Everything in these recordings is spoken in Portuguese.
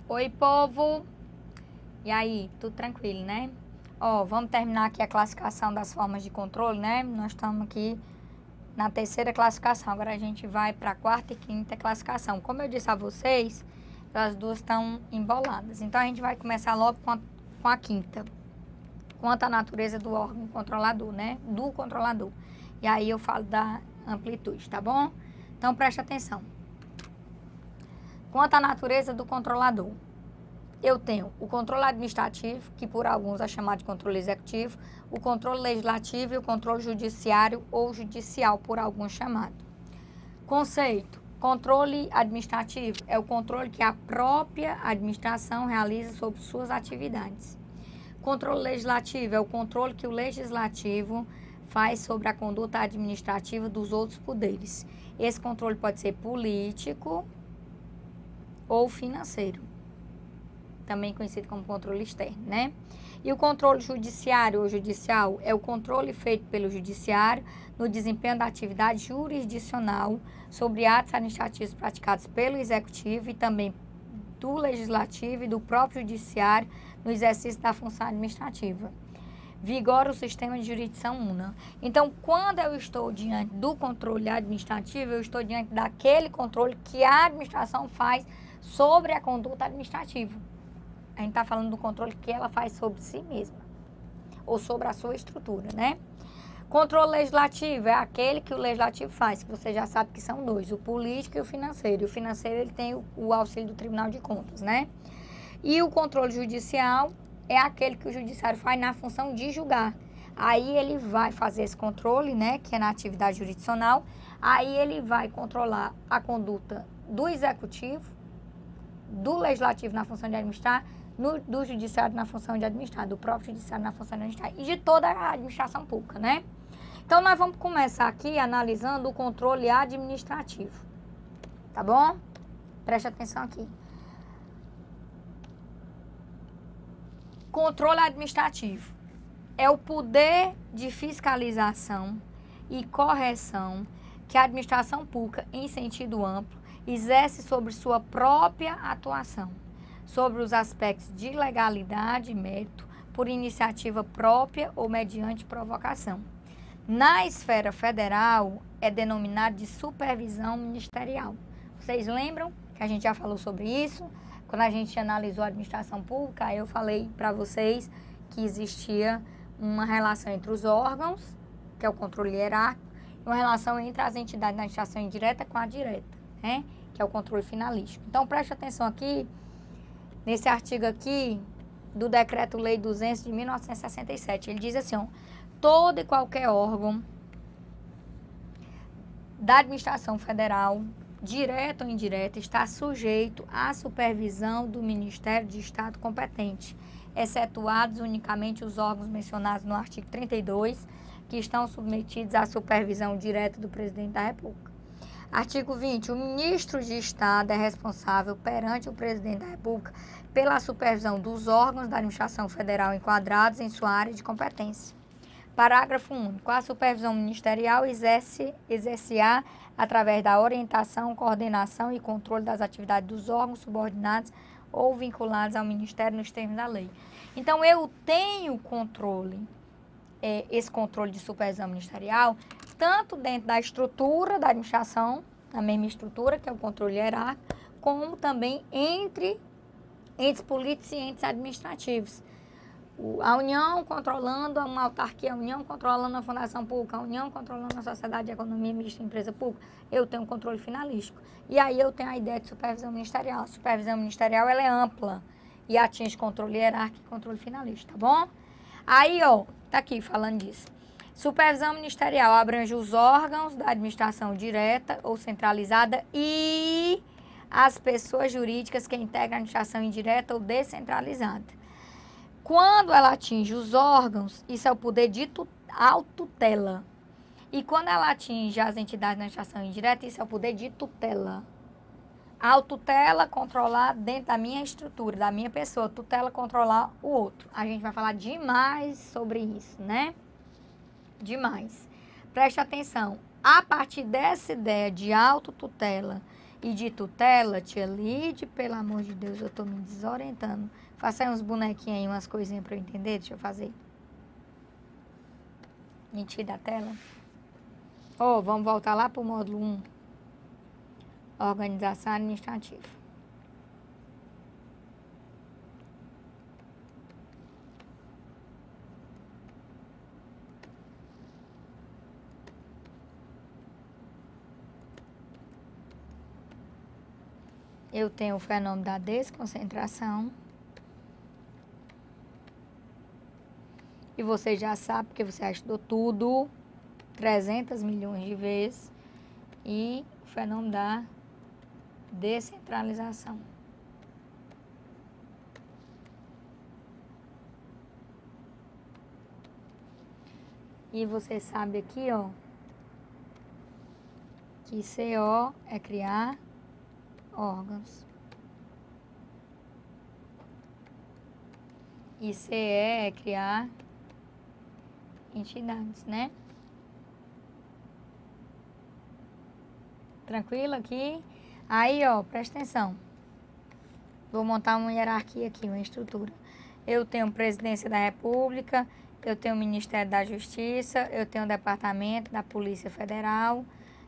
Oi, povo! E aí, tudo tranquilo, né? Ó, vamos terminar aqui a classificação das formas de controle, né? Nós estamos aqui na terceira classificação. Agora a gente vai para a quarta e quinta classificação. Como eu disse a vocês, as duas estão emboladas. Então a gente vai começar logo com a quinta. Quanto à natureza do órgão controlador, né? Do controlador. E aí eu falo da amplitude, tá bom? Então preste atenção. Quanto à natureza do controlador, eu tenho o controle administrativo, que por alguns é chamado de controle executivo, o controle legislativo e o controle judiciário ou judicial, por alguns chamado. Conceito: controle administrativo é o controle que a própria administração realiza sobre suas atividades. Controle legislativo é o controle que o legislativo faz sobre a conduta administrativa dos outros poderes. Esse controle pode ser político ou financeiro, também conhecido como controle externo, né? E o controle judiciário ou judicial é o controle feito pelo judiciário no desempenho da atividade jurisdicional sobre atos administrativos praticados pelo executivo e também do legislativo e do próprio judiciário no exercício da função administrativa. Vigora o sistema de jurisdição una. Então, quando eu estou diante do controle administrativo, eu estou diante daquele controle que a administração faz sobre a conduta administrativa. A gente está falando do controle que ela faz sobre si mesma, ou sobre a sua estrutura, né? Controle legislativo é aquele que o legislativo faz, que você já sabe que são dois, o político e o financeiro. E o financeiro, ele tem o auxílio do Tribunal de Contas, né? E o controle judicial é aquele que o judiciário faz na função de julgar. Aí ele vai fazer esse controle, né, que é na atividade jurisdicional. Aí ele vai controlar a conduta do executivo, do legislativo na função de administrar, do judiciário na função de administrar, do próprio judiciário na função de administrar e de toda a administração pública, né? Então, nós vamos começar aqui analisando o controle administrativo, tá bom? Preste atenção aqui. Controle administrativo é o poder de fiscalização e correção que a administração pública, em sentido amplo, exerce sobre sua própria atuação, sobre os aspectos de legalidade e mérito, por iniciativa própria ou mediante provocação. Na esfera federal, é denominado de supervisão ministerial. Vocês lembram que a gente já falou sobre isso? Quando a gente analisou a administração pública, eu falei para vocês que existia uma relação entre os órgãos, que é o controle hierárquico, e uma relação entre as entidades da administração indireta com a direta, né? Que é o controle finalístico. Então, preste atenção aqui, nesse artigo aqui, do Decreto-Lei 200 de 1967. Ele diz assim, ó, todo e qualquer órgão da administração federal, direto ou indireta, está sujeito à supervisão do Ministério de Estado competente, excetuados unicamente os órgãos mencionados no artigo 32, que estão submetidos à supervisão direta do Presidente da República. Artigo 20. O ministro de Estado é responsável perante o Presidente da República pela supervisão dos órgãos da administração federal enquadrados em sua área de competência. Parágrafo único. A supervisão ministerial exerce-á através da orientação, coordenação e controle das atividades dos órgãos subordinados ou vinculados ao Ministério nos termos da lei. Então, eu tenho controle, esse controle de supervisão ministerial, tanto dentro da estrutura da administração, a mesma estrutura, que é o controle hierárquico, como também entre entes políticos e entes administrativos. A União controlando uma autarquia, a União controlando a fundação pública, a União controlando a sociedade de economia mista e empresa pública, eu tenho um controle finalístico. E aí eu tenho a ideia de supervisão ministerial. A supervisão ministerial, ela é ampla e atinge controle hierárquico e controle finalista, tá bom? Aí, ó, tá aqui falando disso. Supervisão ministerial abrange os órgãos da administração direta ou centralizada e as pessoas jurídicas que integram a administração indireta ou descentralizada. Quando ela atinge os órgãos, isso é o poder de autotutela. E quando ela atinge as entidades da administração indireta, isso é o poder de tutela. Autotutela, controlar dentro da minha estrutura, da minha pessoa. Tutela, controlar o outro. A gente vai falar demais sobre isso, né? Demais. Preste atenção. A partir dessa ideia de autotutela E de tutela, tia Lide, pelo amor de Deus, eu tô me desorientando. Faça aí uns bonequinhos aí, umas coisinhas pra eu entender. Deixa eu fazer. Mentir da tela. Vamos voltar lá pro módulo 1. Organização administrativa. Eu tenho o fenômeno da desconcentração. E você já sabe, porque você já estudou tudo 300 milhões de vezes. E o fenômeno da descentralização. E você sabe aqui, ó, que CO é criar órgãos. E CE é criar entidades, né? Tranquilo aqui? Aí, ó, presta atenção. Vou montar uma hierarquia aqui, uma estrutura. Eu tenho Presidência da República, eu tenho o Ministério da Justiça, eu tenho o Departamento da Polícia Federal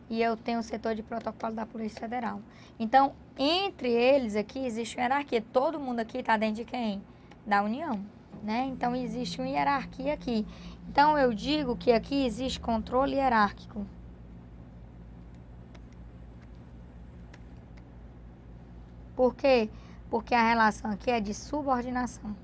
e eu tenho o setor de protocolo da Polícia Federal. Então, entre eles aqui existe uma hierarquia. Todo mundo aqui está dentro de quem? Da União, né? Então, existe uma hierarquia aqui. Então, eu digo que aqui existe controle hierárquico. Por quê? Porque a relação aqui é de subordinação.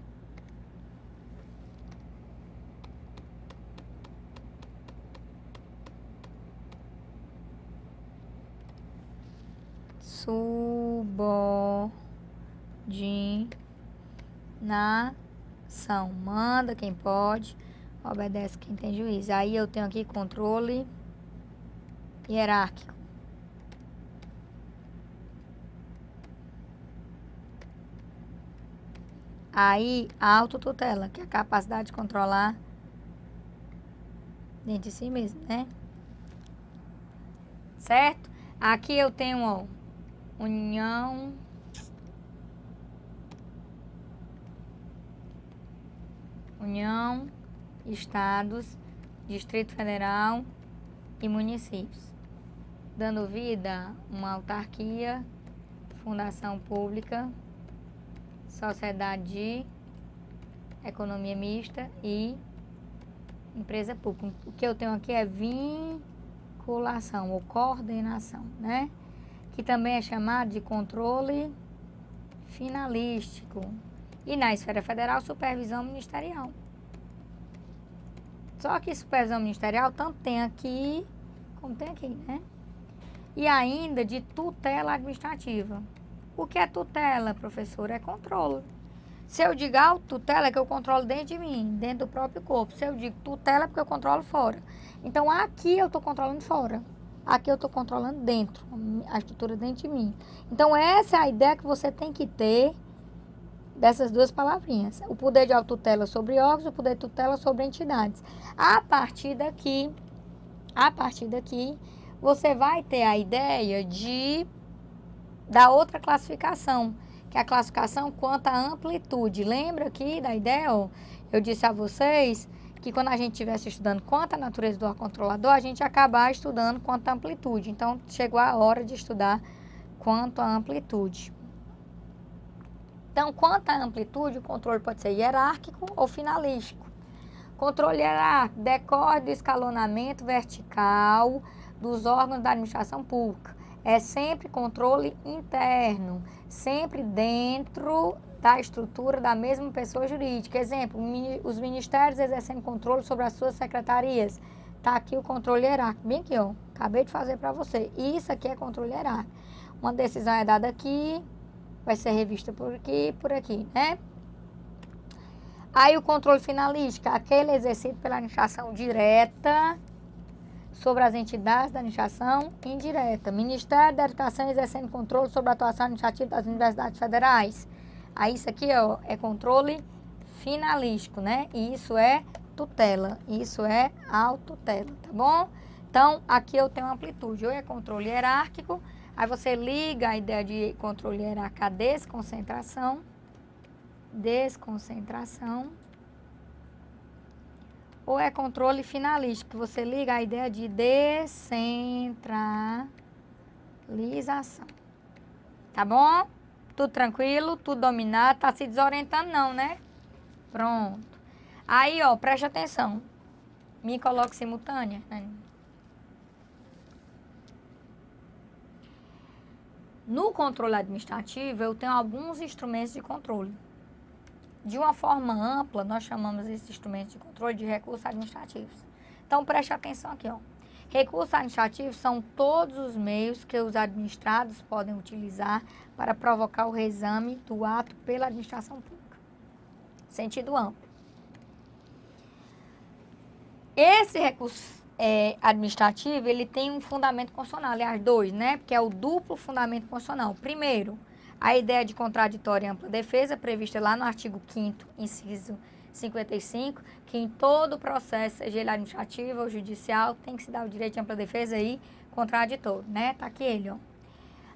Subordinação. Manda quem pode, obedece quem tem juízo. Aí eu tenho aqui controle hierárquico. Aí, a autotutela, que é a capacidade de controlar dentro de si mesmo, né? Certo? Aqui eu tenho, ó, União, Estados, Distrito Federal e municípios. Dando vida a uma autarquia, fundação pública, sociedade de economia mista e empresa pública. O que eu tenho aqui é vinculação ou coordenação, né? Que também é chamado de controle finalístico. E na esfera federal, supervisão ministerial. Só que supervisão ministerial tanto tem aqui como tem aqui, né? E ainda de tutela administrativa. O que é tutela, professor? É controle. Se eu digo autotutela, é que eu controlo dentro de mim, dentro do próprio corpo. Se eu digo tutela, é porque eu controlo fora. Então, aqui eu estou controlando fora. Aqui eu estou controlando dentro, a estrutura dentro de mim. Então, essa é a ideia que você tem que ter dessas duas palavrinhas. O poder de autotutela sobre órgãos, o poder de tutela sobre entidades. A partir daqui, você vai ter a ideia da outra classificação, que é a classificação quanto à amplitude. Lembra aqui da ideia? Ó, eu disse a vocês que quando a gente estivesse estudando quanto à natureza do órgão controlador, a gente ia acabar estudando quanto à amplitude. Então, chegou a hora de estudar quanto à amplitude. Então, quanto à amplitude, o controle pode ser hierárquico ou finalístico. Controle hierárquico decorre do escalonamento vertical dos órgãos da administração pública. É sempre controle interno, sempre dentro da estrutura da mesma pessoa jurídica. Exemplo, os ministérios exercendo controle sobre as suas secretarias. Está aqui o controle hierárquico, bem aqui, ó. Acabei de fazer para você. Isso aqui é controle hierárquico. Uma decisão é dada aqui, vai ser revista por aqui, né? Aí o controle finalístico, aquele exercido pela administração direta sobre as entidades da administração indireta. Ministério da Educação exercendo controle sobre a atuação administrativa das universidades federais. Aí isso aqui, ó, é controle finalístico, né? E isso é tutela, isso é autotutela, tá bom? Então, aqui eu tenho amplitude, ou é controle hierárquico, Aí você liga a ideia de controle hierárquico à desconcentração. Desconcentração. Ou é controle finalístico, que você liga a ideia de descentralização. Tá bom? Tudo tranquilo, tudo dominado, tá se desorientando não, né? Pronto. Aí, ó, preste atenção. Me coloque simultânea. No controle administrativo, eu tenho alguns instrumentos de controle. De uma forma ampla, nós chamamos esses instrumentos de controle de recursos administrativos. Então, preste atenção aqui, ó. Recursos administrativos são todos os meios que os administrados podem utilizar para provocar o reexame do ato pela administração pública. Sentido amplo. Esse recurso administrativo, ele tem um fundamento constitucional, aliás, dois, né? Porque é o duplo fundamento constitucional. Primeiro, a ideia de contraditória e ampla defesa, prevista lá no artigo 5º, inciso 55, que em todo processo, seja ele administrativo ou judicial, tem que se dar o direito de ampla defesa e contraditório, né? Tá aqui ele, ó.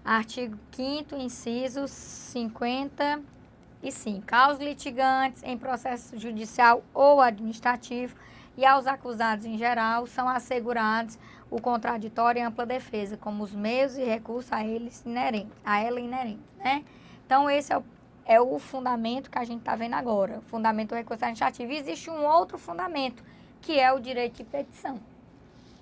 Artigo 5º, inciso 55. Aos litigantes em processo judicial ou administrativo e aos acusados em geral são assegurados o contraditório e ampla defesa, como os meios e recursos a ela inerente, né? Então, esse é o fundamento que a gente está vendo agora, o fundamento do recurso administrativo. E existe um outro fundamento, que é o direito de petição,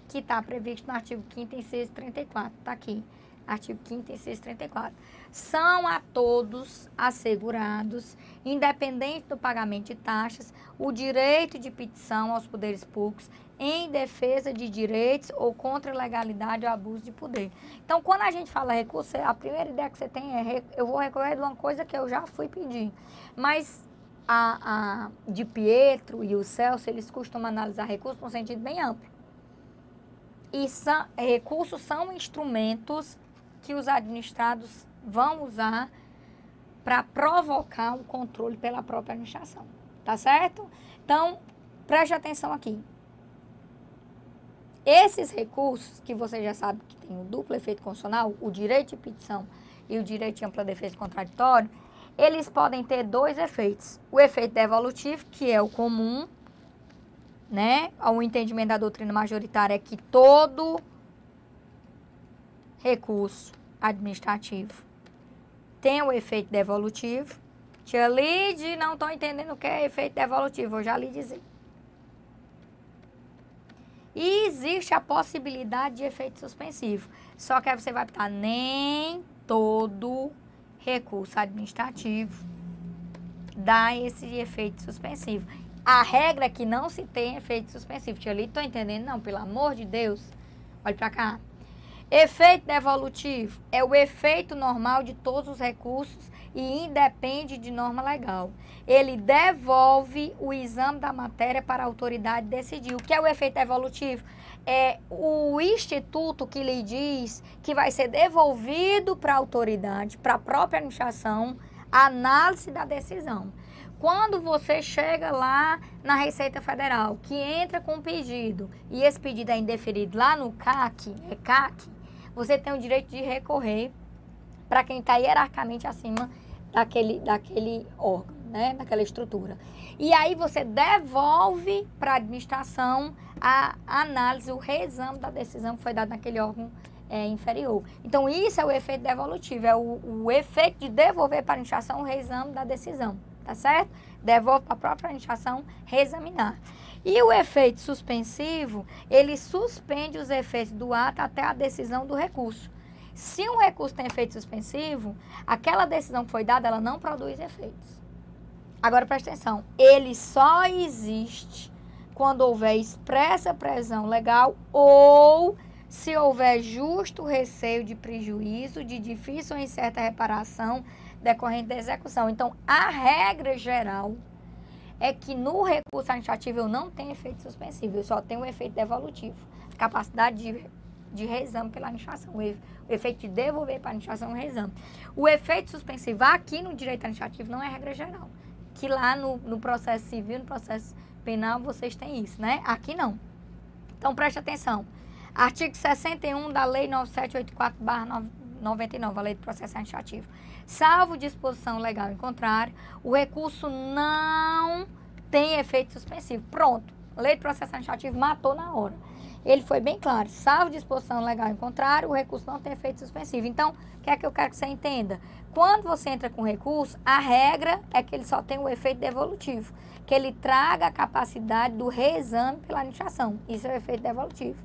que está previsto no artigo 5º, inciso 34, está aqui. Artigo 5º, inciso 34. São a todos assegurados, independente do pagamento de taxas, o direito de petição aos poderes públicos em defesa de direitos ou contra a ilegalidade ou abuso de poder. Então, quando a gente fala recurso, a primeira ideia que você tem é eu vou recorrer de uma coisa que eu já fui pedir. Mas a de Pietro e o Celso, eles costumam analisar recursos num sentido bem amplo. E recursos são instrumentos que os administrados vão usar para provocar um controle pela própria administração. Tá certo? Então, preste atenção aqui. Esses recursos, que você já sabe que tem o duplo efeito constitucional, o direito de petição e o direito de ampla defesa e contraditório, eles podem ter dois efeitos. O efeito devolutivo, que é o comum, né? O entendimento da doutrina majoritária é que todo recurso administrativo tem o efeito devolutivo. Tia Lide, não estou entendendo o que é efeito devolutivo, eu já lhe dizer. E existe a possibilidade de efeito suspensivo. Só que aí você vai botar nem todo recurso administrativo dá esse efeito suspensivo. A regra é que não se tem efeito suspensivo. Tia Lide, estou entendendo? Não, pelo amor de Deus. Olha para cá. Efeito devolutivo é o efeito normal de todos os recursos e independe de norma legal. Ele devolve o exame da matéria para a autoridade decidir. O que é o efeito devolutivo? É o instituto que lhe diz que vai ser devolvido para a autoridade, para a própria administração, a análise da decisão. Quando você chega lá na Receita Federal, que entra com um pedido, e esse pedido é indeferido lá no CAC, você tem o direito de recorrer para quem está hierarquicamente acima daquele órgão, né? Daquela estrutura. E aí você devolve para a administração a análise, o reexame da decisão que foi dada naquele órgão inferior. Então, isso é o efeito devolutivo, é o efeito de devolver para a administração o reexame da decisão, tá certo? Devolve para a própria administração reexaminar. E o efeito suspensivo, ele suspende os efeitos do ato até a decisão do recurso. Se um recurso tem efeito suspensivo, aquela decisão que foi dada, ela não produz efeitos. Agora, presta atenção, ele só existe quando houver expressa previsão legal ou se houver justo receio de prejuízo, de difícil ou incerta reparação decorrente da execução. Então, a regra geral é que no recurso administrativo eu não tenho efeito suspensivo, eu só tenho o efeito devolutivo, capacidade de reexame pela administração, o efeito de devolver para a administração o reexame. O efeito suspensivo aqui no direito administrativo não é regra geral, que lá no processo civil, no processo penal, vocês têm isso, né? Aqui não. Então, preste atenção. Artigo 61 da Lei 9784/91, 99, a Lei do Processo Administrativo. Salvo disposição legal em contrário, o recurso não tem efeito suspensivo. Pronto, a Lei do Processo Administrativo matou na hora. Ele foi bem claro, salvo disposição legal em contrário, o recurso não tem efeito suspensivo. Então, o que é que eu quero que você entenda? Quando você entra com recurso, a regra é que ele só tem o efeito devolutivo, que ele traga a capacidade do reexame pela administração. Isso é o efeito devolutivo.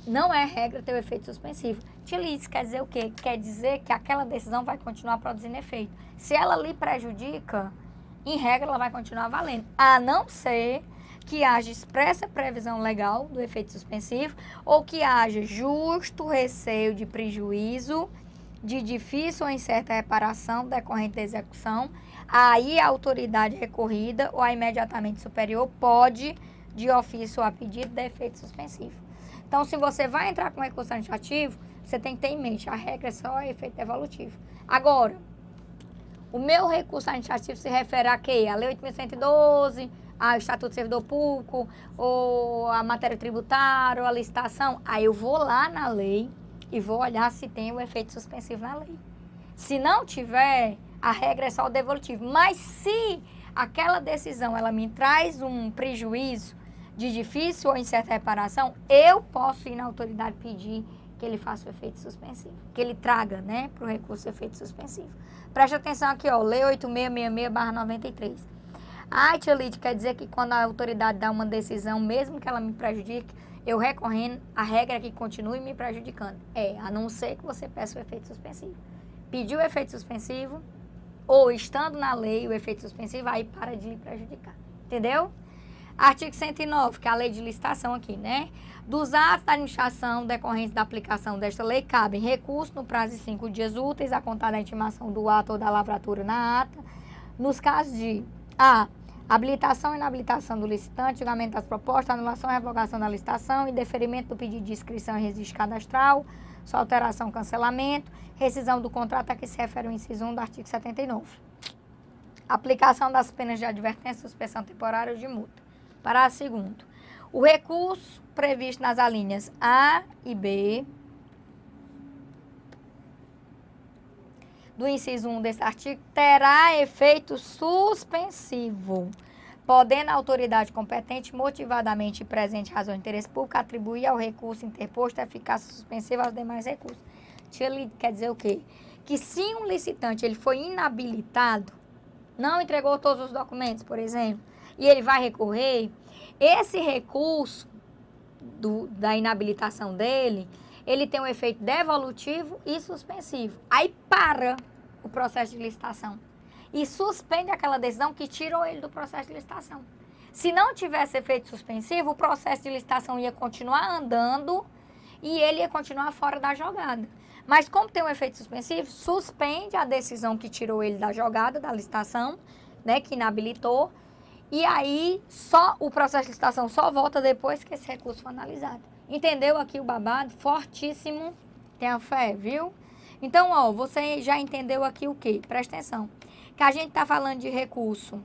Não é regra ter o efeito suspensivo. Isso quer dizer o quê? Quer dizer que aquela decisão vai continuar produzindo efeito. Se ela lhe prejudica, em regra ela vai continuar valendo. A não ser que haja expressa previsão legal do efeito suspensivo ou que haja justo receio de prejuízo, de difícil ou incerta reparação decorrente da execução, aí a autoridade recorrida ou a imediatamente superior pode, de ofício ou a pedido, dar efeito suspensivo. Então, se você vai entrar com recurso administrativo, você tem que ter em mente, a regra é só efeito devolutivo. Agora, o meu recurso administrativo se refere a quê? A Lei 8.112, ao Estatuto do Servidor Público, ou a matéria tributária, ou a licitação. Aí eu vou lá na lei e vou olhar se tem o efeito suspensivo na lei. Se não tiver, a regra é só o devolutivo. Mas se aquela decisão ela me traz um prejuízo de difícil ou incerta reparação, eu posso ir na autoridade pedir que ele faça o efeito suspensivo, que ele traga, né, para o recurso o efeito suspensivo. Preste atenção aqui, ó, Lei 8666/93. A tia Lídia, quer dizer que quando a autoridade dá uma decisão, mesmo que ela me prejudique, eu recorrendo, a regra é que continue me prejudicando. A não ser que você peça o efeito suspensivo. Pediu o efeito suspensivo, ou estando na lei o efeito suspensivo, aí para de lhe prejudicar. Entendeu? Artigo 109, que é a lei de licitação aqui, né? Dos atos da administração decorrentes da aplicação desta lei, cabem recurso no prazo de 5 dias úteis a contar da intimação do ato ou da lavratura na ata, nos casos de a. Habilitação e inabilitação do licitante, julgamento das propostas, anulação e revogação da licitação, indeferimento do pedido de inscrição em registro cadastral, sua alteração, cancelamento, rescisão do contrato a que se refere o inciso 1 do artigo 79. Aplicação das penas de advertência, suspensão temporária ou de multa. Parágrafo 2º. O recurso previsto nas alíneas A e B do inciso 1 desse artigo terá efeito suspensivo, podendo a autoridade competente, motivadamente e presente razão de interesse público, atribuir ao recurso interposto eficácia suspensiva aos demais recursos. Quer dizer o quê? Que se um licitante ele foi inabilitado, não entregou todos os documentos, por exemplo, e ele vai recorrer, esse recurso da inabilitação dele, ele tem um efeito devolutivo e suspensivo. Aí para o processo de licitação e suspende aquela decisão que tirou ele do processo de licitação. Se não tivesse efeito suspensivo, o processo de licitação ia continuar andando e ele ia continuar fora da jogada. Mas como tem um efeito suspensivo, suspende a decisão que tirou ele da jogada, da licitação, né, que inabilitou, e aí só o processo de licitação só volta depois que esse recurso for analisado. Entendeu aqui o babado? Fortíssimo. Tenha fé, viu? Então, ó, você já entendeu aqui o quê? Presta atenção. Que a gente tá falando de recurso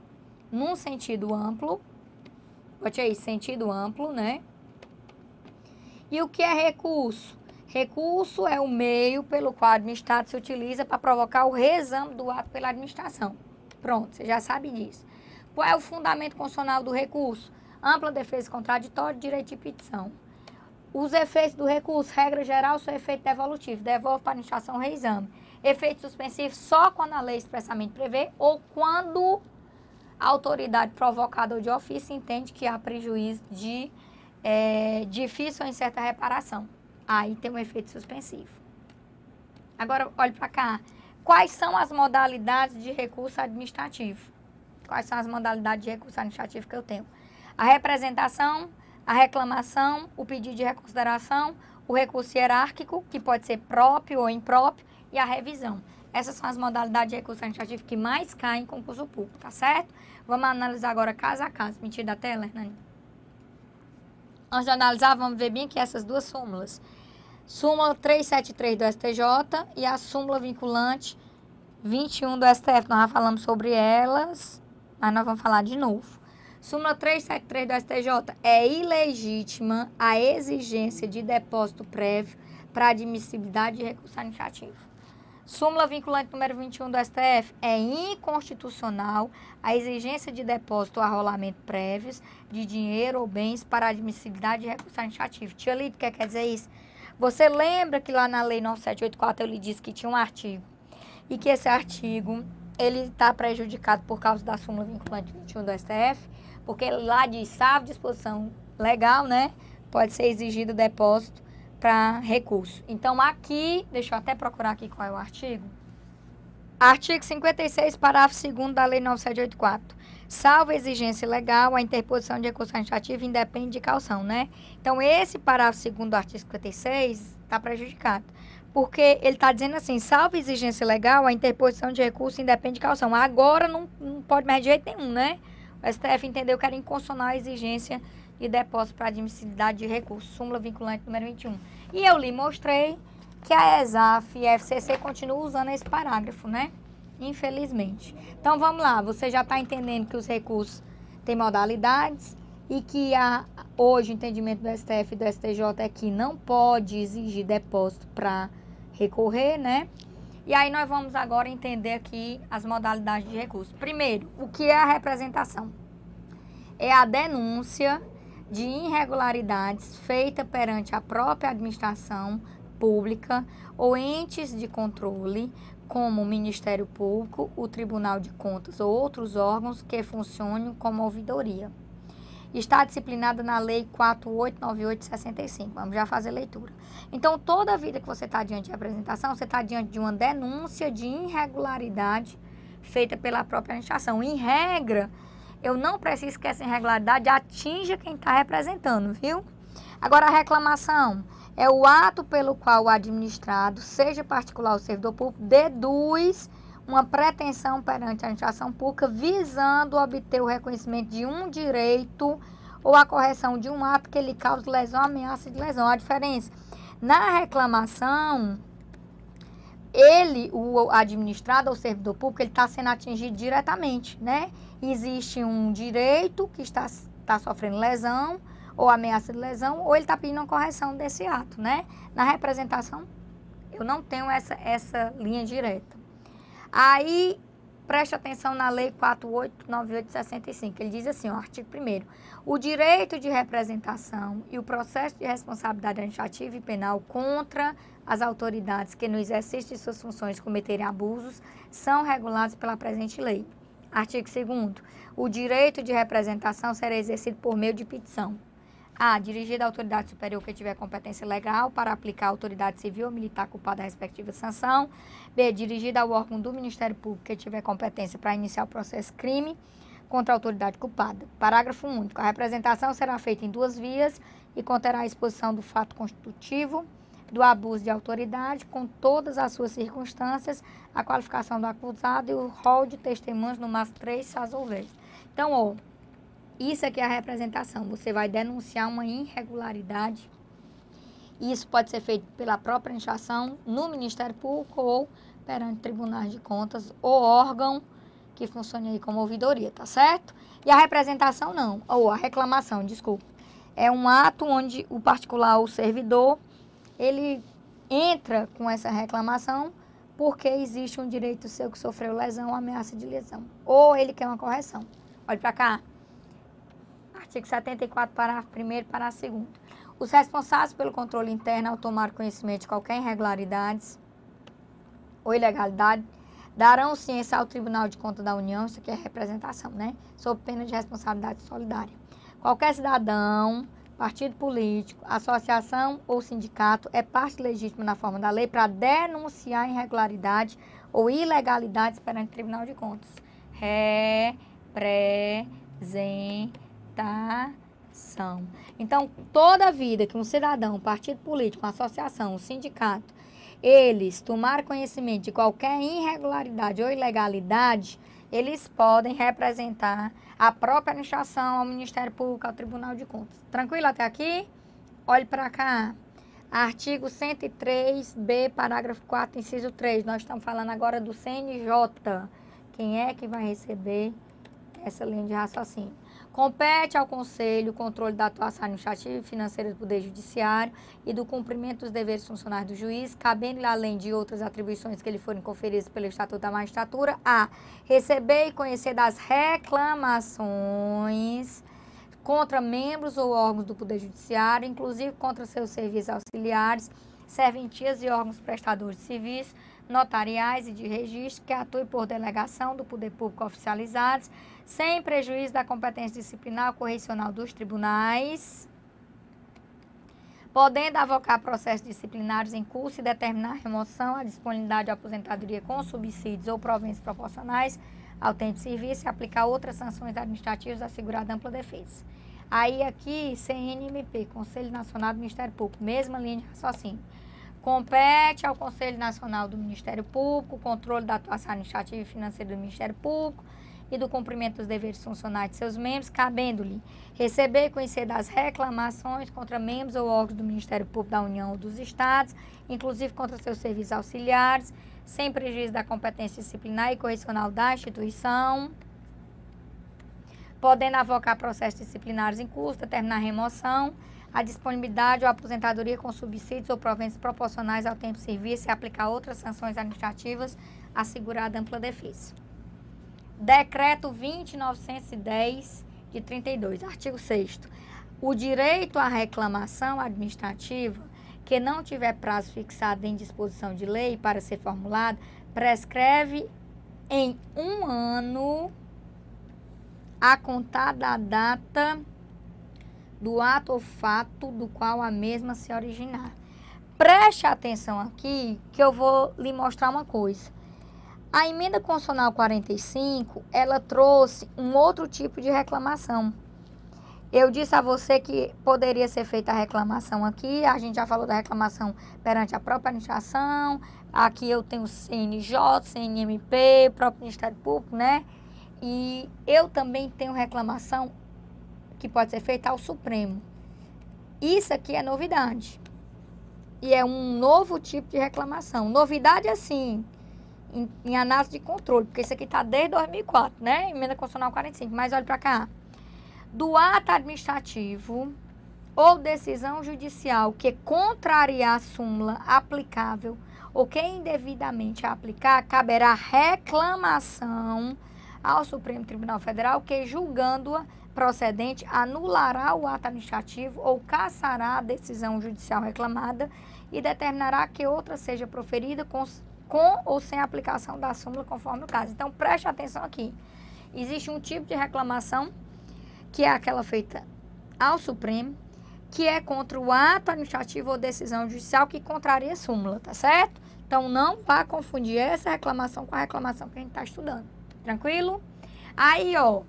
num sentido amplo. Bote aí, sentido amplo, né? E o que é recurso? Recurso é o meio pelo qual o administrado se utiliza para provocar o reexame do ato pela administração. Pronto, você já sabe disso. Qual é o fundamento constitucional do recurso? Ampla defesa contraditória, direito de petição. Os efeitos do recurso, regra geral, são efeito devolutivo, devolve para a administração o reexame. Efeito suspensivo só quando a lei expressamente prevê ou quando a autoridade provocada ou de ofício entende que há prejuízo de difícil ou incerta reparação. Aí tem um efeito suspensivo. Agora, olhe para cá. Quais são as modalidades de recurso administrativo? Quais são as modalidades de recurso administrativo que eu tenho? A representação, a reclamação, o pedido de reconsideração, o recurso hierárquico, que pode ser próprio ou impróprio, e a revisão. Essas são as modalidades de recurso administrativo que mais caem em concurso público, tá certo? Vamos analisar agora caso a caso. Me tira da tela, Hernani. Antes de analisar, vamos ver bem aqui essas duas súmulas. Súmula 373 do STJ e a súmula vinculante 21 do STF. Nós já falamos sobre elas, mas nós vamos falar de novo. Súmula 373 do STJ. É ilegítima a exigência de depósito prévio para admissibilidade de recurso administrativo. Súmula vinculante número 21 do STF. É inconstitucional a exigência de depósito ou arrolamento prévios de dinheiro ou bens para admissibilidade de recurso administrativo. Tia Lídia, o que quer dizer isso? Você lembra que lá na Lei 9784 eu lhe disse que tinha um artigo e que esse artigo ele está prejudicado por causa da súmula vinculante 21 do STF, porque lá diz, salvo disposição legal, né? Pode ser exigido depósito para recurso. Então, aqui, deixa eu até procurar aqui qual é o artigo. Artigo 56, parágrafo 2º da Lei 9784. Salvo exigência legal, a interposição de recurso administrativo independe de caução, né? Então, esse parágrafo 2º do artigo 56 está prejudicado. Porque ele está dizendo assim, salvo exigência legal, a interposição de recurso independe de caução. Agora não pode mais de jeito nenhum, né? O STF entendeu que era inconstitucional a exigência de depósito para admissibilidade de recurso, súmula vinculante número 21. E eu lhe mostrei que a ESAF e a FCC continuam usando esse parágrafo, né? Infelizmente. Então, vamos lá. Você já está entendendo que os recursos têm modalidades e que hoje o entendimento do STF e do STJ é que não pode exigir depósito para recorrer, né? E aí nós vamos agora entender aqui as modalidades de recurso. Primeiro, o que é a representação? É a denúncia de irregularidades feita perante a própria administração pública ou entes de controle, como o Ministério Público, o Tribunal de Contas ou outros órgãos que funcionem como ouvidoria. Está disciplinada na Lei 4898/65. Vamos já fazer leitura. Então, toda vida que você está diante de apresentação, você está diante de uma denúncia de irregularidade feita pela própria administração. Em regra, eu não preciso que essa irregularidade atinja quem está representando, viu? Agora, a reclamação é o ato pelo qual o administrado, seja particular ou servidor público, deduz uma pretensão perante a administração pública visando obter o reconhecimento de um direito ou a correção de um ato que lhe cause lesão ou ameaça de lesão. A diferença, na reclamação, o administrado ou servidor público, ele está sendo atingido diretamente, né? Existe um direito que está sofrendo lesão ou ameaça de lesão, ou ele está pedindo uma correção desse ato, né? Na representação, eu não tenho essa linha direta. Aí, preste atenção na Lei 4898/65. Ele diz assim, ó, artigo 1º. O direito de representação e o processo de responsabilidade administrativa e penal contra as autoridades que no exercício de suas funções cometerem abusos são regulados pela presente lei. Artigo 2º. O direito de representação será exercido por meio de petição. A. Dirigida à autoridade superior que tiver competência legal para aplicar a autoridade civil ou militar culpada da respectiva sanção. B. Dirigida ao órgão do Ministério Público que tiver competência para iniciar o processo crime contra a autoridade culpada. Parágrafo único. A representação será feita em 2 vias e conterá a exposição do fato constitutivo do abuso de autoridade com todas as suas circunstâncias, a qualificação do acusado e o rol de testemunhas no máximo 3, se as houver. Então, ó, isso aqui é a representação. Você vai denunciar uma irregularidade. Isso pode ser feito pela própria administração, no Ministério Público ou perante tribunais de contas ou órgão que funcione aí como ouvidoria, tá certo? E a representação não, ou a reclamação, desculpa. É um ato onde o particular ou o servidor, ele entra com essa reclamação porque existe um direito seu que sofreu lesão ou ameaça de lesão. Ou ele quer uma correção. Olha para cá. Artigo 74, parágrafo 1º, parágrafo 2º. Os responsáveis pelo controle interno, ao tomar conhecimento de qualquer irregularidade ou ilegalidade, darão ciência ao Tribunal de Contas da União, isso aqui é representação, né? Sob pena de responsabilidade solidária. Qualquer cidadão, partido político, associação ou sindicato é parte legítima na forma da lei para denunciar irregularidade ou ilegalidades perante o Tribunal de Contas. Representação. Então, toda vida que um cidadão, partido político, uma associação, um sindicato, eles tomarem conhecimento de qualquer irregularidade ou ilegalidade, eles podem representar a própria administração, ao Ministério Público, ao Tribunal de Contas. Tranquilo até aqui? Olhe para cá. Artigo 103b, parágrafo 4, inciso 3. Nós estamos falando agora do CNJ. Quem é que vai receber essa linha de raciocínio? Compete ao Conselho o controle da atuação administrativa e financeira do Poder Judiciário e do cumprimento dos deveres funcionais do juiz, cabendo-lhe, além de outras atribuições que lhe forem conferidas pelo Estatuto da Magistratura, a receber e conhecer das reclamações contra membros ou órgãos do Poder Judiciário, inclusive contra seus serviços auxiliares, serventias e órgãos prestadores de serviços, notariais e de registro que atuem por delegação do poder público oficializados, sem prejuízo da competência disciplinar ou correcional dos tribunais, podendo avocar processos disciplinares em curso e determinar a remoção, a disponibilidade de aposentadoria com subsídios ou proventos proporcionais ao tempo de serviço e aplicar outras sanções administrativas assegurada ampla defesa. Aí aqui, CNMP, Conselho Nacional do Ministério Público, mesma linha de raciocínio. Compete ao Conselho Nacional do Ministério Público o controle da atuação administrativa e financeira do Ministério Público e do cumprimento dos deveres funcionais de seus membros, cabendo-lhe receber e conhecer das reclamações contra membros ou órgãos do Ministério Público da União ou dos Estados, inclusive contra seus serviços auxiliares, sem prejuízo da competência disciplinar e correcional da instituição, podendo avocar processos disciplinares em curso, determinar a remoção, a disponibilidade ou aposentadoria com subsídios ou proventos proporcionais ao tempo de serviço e aplicar outras sanções administrativas assegurada ampla defesa. Decreto 20.910, de 32, artigo 6º. O direito à reclamação administrativa, que não tiver prazo fixado em disposição de lei para ser formulado, prescreve em 1 ano a contar da data do ato ou fato do qual a mesma se originar. Preste atenção aqui que eu vou lhe mostrar uma coisa. A emenda constitucional 45, ela trouxe um outro tipo de reclamação. Eu disse a você que poderia ser feita a reclamação aqui, a gente já falou da reclamação perante a própria administração, aqui eu tenho CNJ, CNMP, próprio Ministério Público, né? E eu também tenho reclamação que pode ser feita ao Supremo. Isso aqui é novidade. E é um novo tipo de reclamação. Novidade assim, em análise de controle, porque isso aqui está desde 2004, né? Emenda Constitucional 45, mas olha para cá. Do ato administrativo ou decisão judicial que contrariar a súmula aplicável ou que indevidamente aplicar, caberá reclamação ao Supremo Tribunal Federal que, julgando-a procedente, anulará o ato administrativo ou cassará a decisão judicial reclamada e determinará que outra seja proferida com ou sem aplicação da súmula, conforme o caso. Então, preste atenção aqui. Existe um tipo de reclamação, que é aquela feita ao Supremo, que é contra o ato administrativo ou decisão judicial que contraria a súmula, tá certo? Então, não vá confundir essa reclamação com a reclamação que a gente está estudando. Tranquilo? Aí, ó,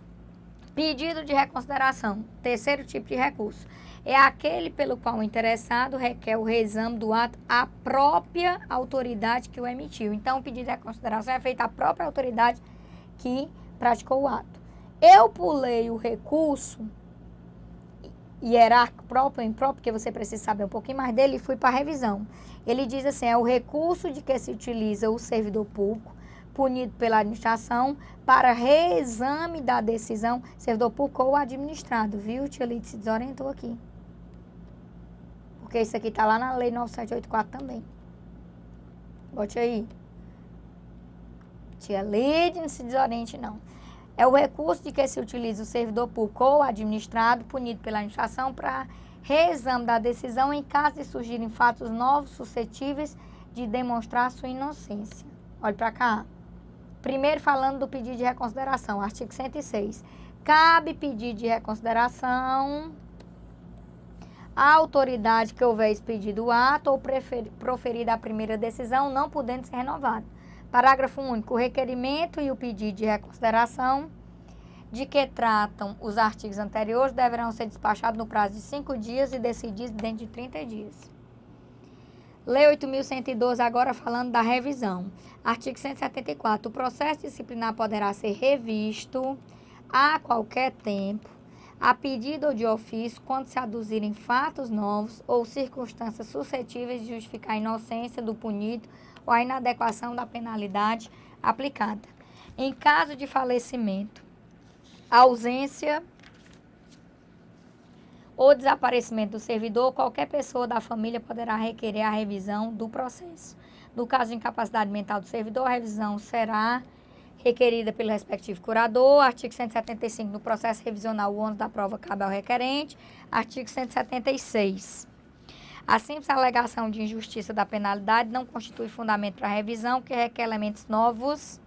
pedido de reconsideração, terceiro tipo de recurso, é aquele pelo qual o interessado requer o reexame do ato à própria autoridade que o emitiu. Então, o pedido de reconsideração é feito à própria autoridade que praticou o ato. Eu pulei o recurso hierárquico próprio ou impróprio, porque você precisa saber um pouquinho mais dele, e fui para a revisão. Ele diz assim, é o recurso de que se utiliza o servidor público punido pela administração para reexame da decisão, servidor público ou administrado, viu? Tia Lide se desorientou aqui. Porque isso aqui está lá na Lei 9784 também. Bote aí. Tia Lide, não se desoriente, não. É o recurso de que se utiliza o servidor público ou administrado punido pela administração para reexame da decisão em caso de surgirem fatos novos suscetíveis de demonstrar sua inocência. Olha para cá. Primeiro falando do pedido de reconsideração, artigo 106. Cabe pedir de reconsideração à autoridade que houver expedido o ato ou proferida a primeira decisão, não podendo ser renovado. Parágrafo único. O requerimento e o pedido de reconsideração de que tratam os artigos anteriores deverão ser despachados no prazo de 5 dias e decididos dentro de 30 dias. Lei 8.112, agora falando da revisão. Artigo 174. O processo disciplinar poderá ser revisto a qualquer tempo, a pedido ou de ofício, quando se aduzirem fatos novos ou circunstâncias suscetíveis de justificar a inocência do punido ou a inadequação da penalidade aplicada. Em caso de falecimento, ausência ou desaparecimento do servidor, qualquer pessoa da família poderá requerer a revisão do processo. No caso de incapacidade mental do servidor, a revisão será requerida pelo respectivo curador. Artigo 175, no processo revisional, o ônus da prova cabe ao requerente. Artigo 176. A simples alegação de injustiça da penalidade não constitui fundamento para revisão, que requer elementos novos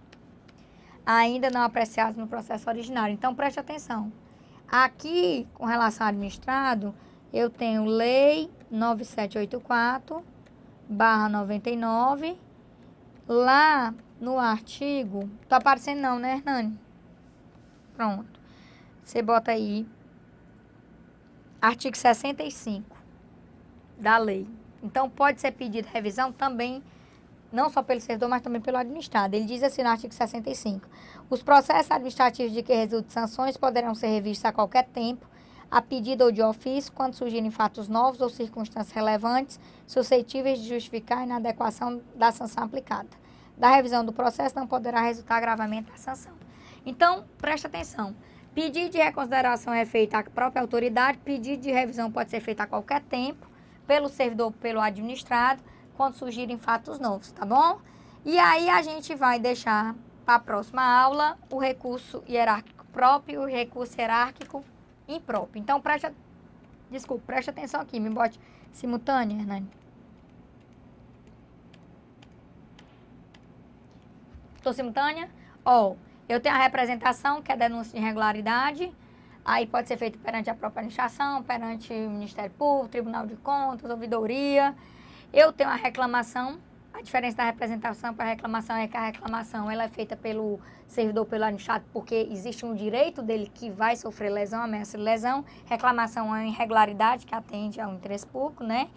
ainda não apreciados no processo originário. Então, preste atenção. Aqui, com relação ao administrado, eu tenho Lei 9784/99. Lá no artigo... Tá aparecendo não, né, Hernani? Pronto. Você bota aí. Artigo 65 da lei. Então, pode ser pedida revisão também, não só pelo servidor, mas também pelo administrado. Ele diz assim no artigo 65. Os processos administrativos de que resultam sanções poderão ser revistos a qualquer tempo, a pedido ou de ofício, quando surgirem fatos novos ou circunstâncias relevantes suscetíveis de justificar a inadequação da sanção aplicada. Da revisão do processo não poderá resultar agravamento da sanção. Então, preste atenção. Pedido de reconsideração é feito à própria autoridade, pedido de revisão pode ser feito a qualquer tempo, pelo servidor ou pelo administrado, quando surgirem fatos novos, tá bom? E aí a gente vai deixar para a próxima aula o recurso hierárquico próprio e o recurso hierárquico impróprio. Então, preste atenção aqui, me bote simultânea, Hernani. Estou simultânea? Ó, eu tenho a representação, que é denúncia de irregularidade. Aí pode ser feito perante a própria administração, perante o Ministério Público, Tribunal de Contas, ouvidoria. Eu tenho a reclamação. A diferença da representação para a reclamação é que a reclamação ela é feita pelo servidor, pelo administrado, porque existe um direito dele que vai sofrer lesão, ameaça de lesão. Reclamação é uma irregularidade que atende ao interesse público, né?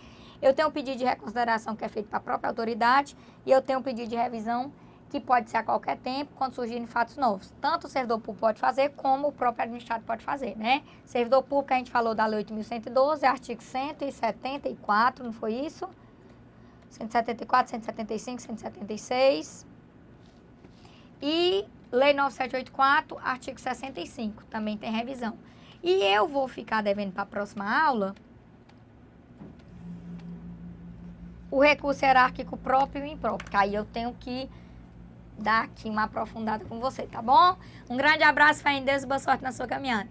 Eu tenho um pedido de reconsideração que é feito para a própria autoridade e eu tenho um pedido de revisão que pode ser a qualquer tempo, quando surgirem fatos novos. Tanto o servidor público pode fazer, como o próprio administrado pode fazer, né? Servidor público, a gente falou da Lei 8.112, artigo 174, não foi isso? 174, 175, 176. E Lei 9784, artigo 65, também tem revisão. E eu vou ficar devendo para a próxima aula o recurso hierárquico próprio e impróprio, que aí eu tenho que dar aqui uma aprofundada com você, tá bom? Um grande abraço, fé em Deus e boa sorte na sua caminhada.